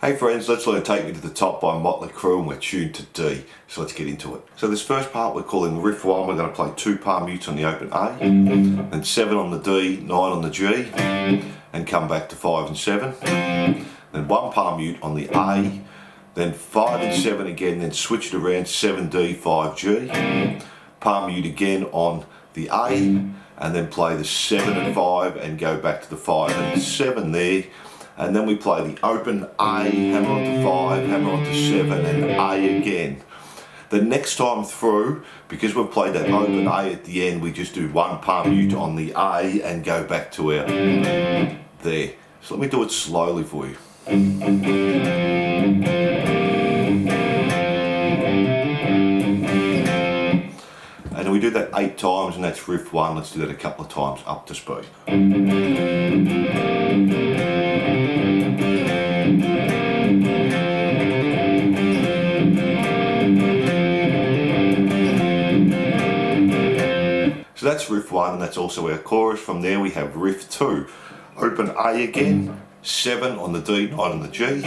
Hey friends, let's learn Take Me to the Top by Motley Crue, and we're tuned to D, so let's get into it. So this first part we're calling Riff 1, we're going to play 2 palm mutes on the open A, then 7 on the D, 9 on the G, and come back to 5 and 7, then 1 palm mute on the A, then 5 and 7 again, then switch it around 7D, 5G, palm mute again on the A, and then play the 7 and 5 and go back to the 5 and 7 there. And then we play the open A, hammer onto 5, hammer onto 7 and A again. The next time through, because we've played that open A at the end, we just do 1 palm mute on the A and go back to our there. So let me do it slowly for you. And we do that 8 times, and that's riff 1. Let's do that a couple of times up to speed. So that's riff 1, and that's also our chorus. From there we have riff 2. Open A again, 7 on the D, 9 on the G,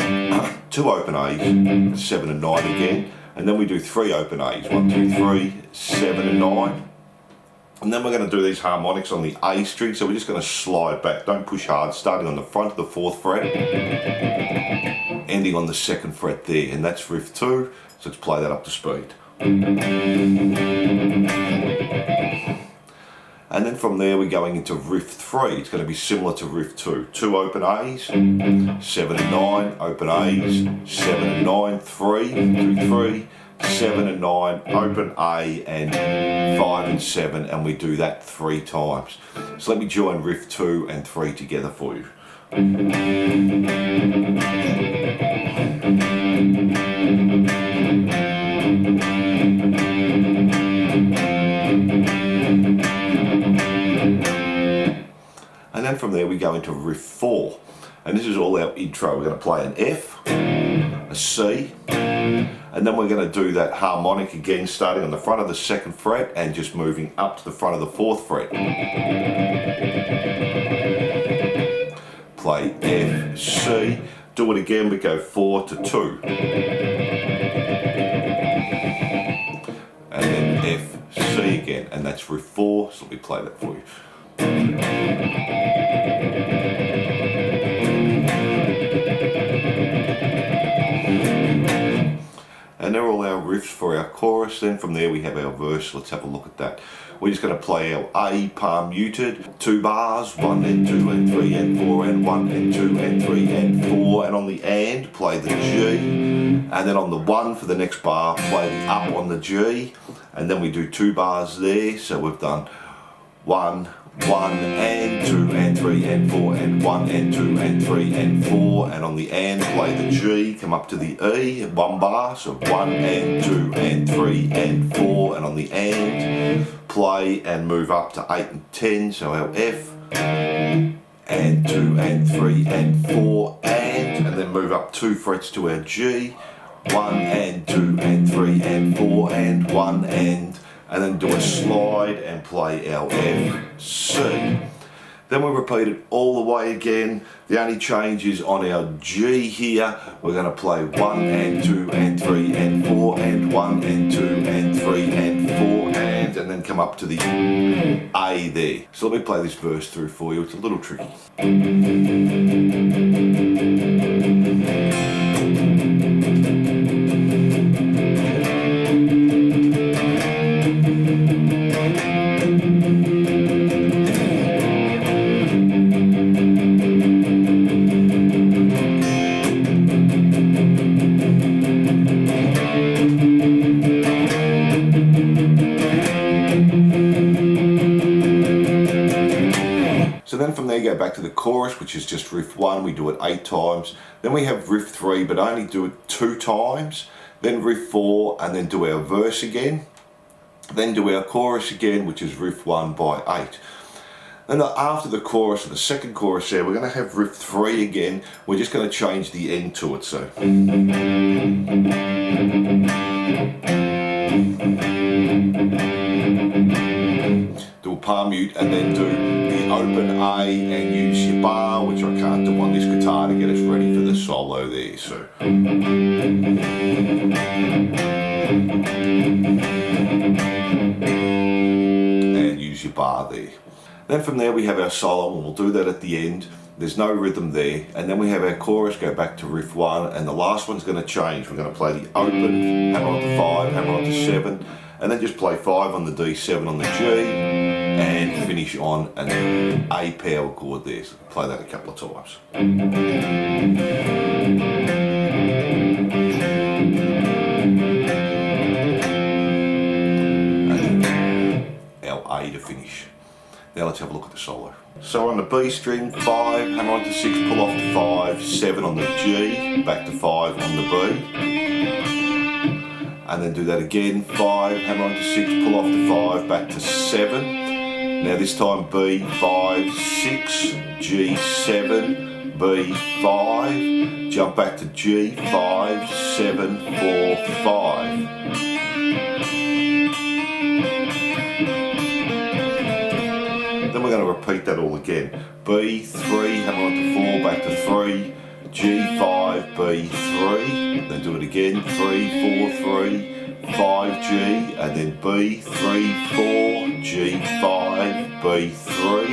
2 open A's, 7 and 9 again, and then we do 3 open A's, 1, 2, 3, 7 and 9. And then we're going to do these harmonics on the A string, so we're just going to slide back, don't push hard, starting on the front of the 4th fret, ending on the 2nd fret there, and that's riff 2, so let's play that up to speed. And then from there we're going into riff 3. It's going to be similar to riff 2. 2 open A's, 7 and 9, open A's, 7 and 9, 3, 2, 3, 7 and 9, open A and 5 and 7, and we do that 3 times. So let me join riff 2 and 3 together for you. And then from there we go into riff 4, and this is all our intro. We're going to play an F, a C, and then we're going to do that harmonic again, starting on the front of the 2nd fret and just moving up to the front of the 4th fret. Play F, C, do it again, we go 4 to 2. And then F, C again, and that's riff 4, so let me play that for you. And they're all our riffs for our chorus. Then from there we have our verse. Let's have a look at that. We're just going to play our A palm muted, 2 bars, 1 and 2 and 3 and 4 and 1 and 2 and 3 and 4, and on the and play the G, and then on the 1 for the next bar play the up on the G, and then we do 2 bars there. So we've done 1, 1 and 2 and 3 and 4 and 1 and 2 and 3 and 4, and on the and play the G, come up to the E, 1 bar, so 1 and 2 and 3 and 4, and on the and play and move up to 8 and 10, so our F and 2 and 3 and 4 and then move up 2 frets to our G, 1 and 2 and 3 and 4 and 1 and then do a slide and play our F, C. Then we repeat it all the way again. The only change is on our G here, we're going to play 1 and 2 and 3 and 4 and 1 and 2 and 3 and 4 and then come up to the A there. So let me play this verse through for you, it's a little tricky. So then from there go back to the chorus, which is just riff 1, we do it 8 times. Then we have riff 3, but only do it 2 times. Then riff 4, and then do our verse again. Then do our chorus again, which is riff 1 by 8. Then after the chorus, or the 2nd chorus there, we're going to have riff 3 again. We're just going to change the end to it, so. Do a palm mute and then do the open A and use your bar, which I can't do on this guitar to get us ready for the solo there. So. And use your bar there. Then from there we have our solo, and we'll do that at the end. There's no rhythm there, and then we have our chorus go back to riff 1, and the last one's going to change. We're going to play the open, hammer on the 5, hammer on the 7, and then just play 5 on the D, 7 on the G, and finish on an A power chord there. So play that a couple of times. And then our A to finish. Now let's have a look at the solo. So on the B string, 5, hammer on to 6, pull off to 5, 7 on the G, back to 5 on the B. And then do that again, 5, hammer on to 6, pull off to 5, back to 7. Now this time B, 5, 6, G, 7, B, 5, jump back to G, 5, 7, 4, 5. Then we're going to repeat that all again. B, 3, hammer on to 4, back to 3, G, 5, B, 3, then do it again, 3, 4, 3, 5, G, and then B, 3, 4, G, 5, B, 3,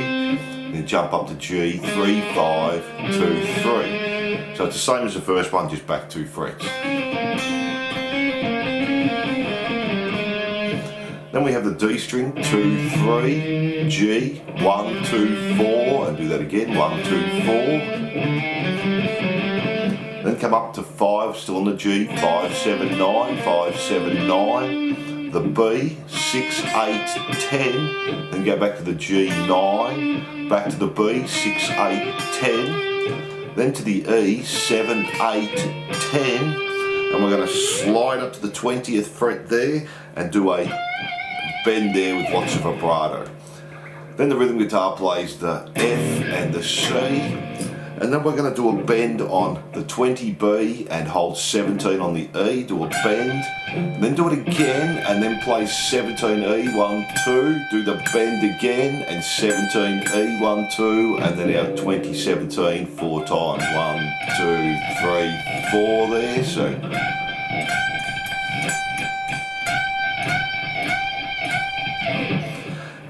then jump up to G, 3, 5, 2, 3. So it's the same as the first one, just back 2 frets. Then we have the D string, 2, 3, G, 1, 2, 4, and do that again, 1, 2, 4. Then come up to 5, still on the G, 5, 7, 9, 5, 7, 9. The B, 6, 8, 10. Then go back to the G, 9. Back to the B, 6, 8, 10. Then to the E, 7, 8, 10. And we're going to slide up to the 20th fret there and do a bend there with lots of vibrato. Then the rhythm guitar plays the F and the C, and then we're going to do a bend on the 20B and hold 17 on the E, do a bend, and then do it again and then play 17E, 1, 2, do the bend again and 17E, 1, 2, and then our 2017 4 times, 1, 2, 3, 4 there. So.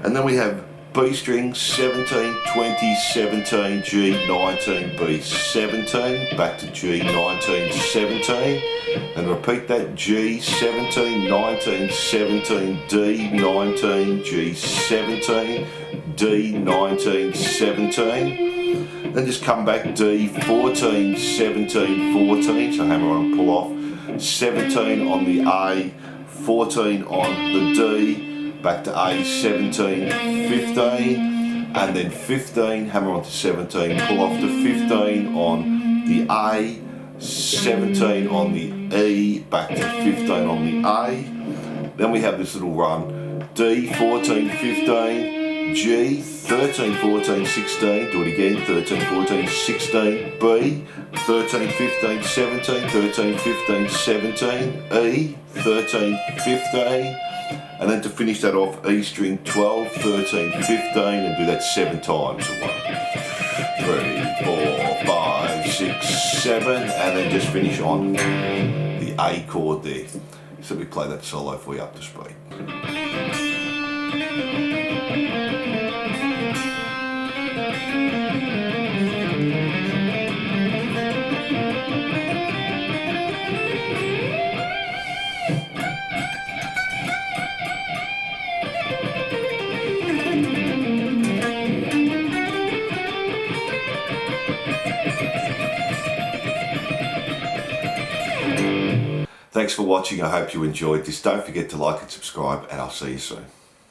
And then we have B string, 17, 20, 17, G, 19, B, 17, back to G, 19, 17, and repeat that, G, 17, 19, 17, D, 19, G, 17, D, 19, 17, then just come back, D, 14, 17, 14, so hammer on and pull off, 17 on the A, 14 on the D, back to A, 17, 15, and then 15, hammer on to 17, pull off to 15 on the A, 17 on the E, back to 15 on the A. Then we have this little run, D, 14, 15, G, 13, 14, 16, do it again, 13, 14, 16, B, 13, 15, 17, 13, 15, 17, E, 13, 15, and then to finish that off, E string, 12, 13, 15, and do that 7 times. 1, 3, 4, 5, 6, 7, and then just finish on the A chord there. So we play that solo for you up to speed. Thanks for watching. I hope you enjoyed this. Don't forget to like and subscribe, and I'll see you soon.